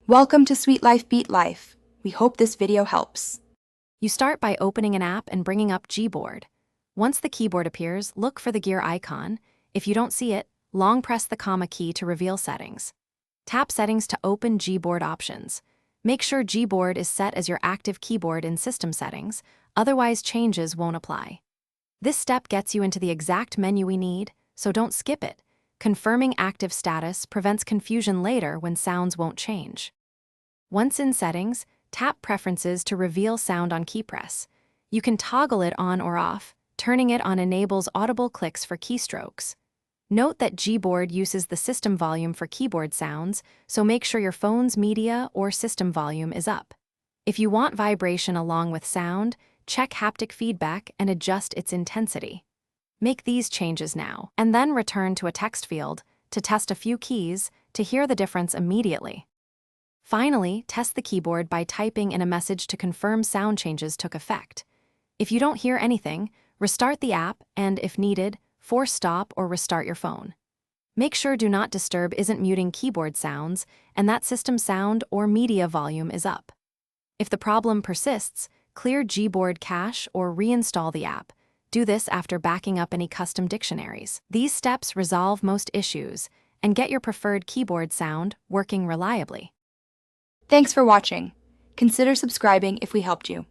Welcome to Sweet Life Beat Life. We hope this video helps. You start by opening an app and bringing up Gboard. Once the keyboard appears, look for the gear icon. If you don't see it, long press the comma key to reveal settings. Tap Settings to open Gboard options. Make sure Gboard is set as your active keyboard in System Settings, otherwise changes won't apply. This step gets you into the exact menu we need, so don't skip it. Confirming active status prevents confusion later when sounds won't change. Once in Settings, tap Preferences to reveal sound on key press. You can toggle it on or off. Turning it on enables audible clicks for keystrokes. Note that Gboard uses the system volume for keyboard sounds, so make sure your phone's media or system volume is up. If you want vibration along with sound, check haptic feedback and adjust its intensity. Make these changes now, and then return to a text field to test a few keys to hear the difference immediately. Finally, test the keyboard by typing in a message to confirm sound changes took effect. If you don't hear anything, restart the app and, if needed, force stop or restart your phone. Make sure Do Not Disturb isn't muting keyboard sounds and that system sound or media volume is up. If the problem persists, clear Gboard cache or reinstall the app. Do this after backing up any custom dictionaries. These steps resolve most issues and get your preferred keyboard sound working reliably. Thanks for watching. Consider subscribing if we helped you.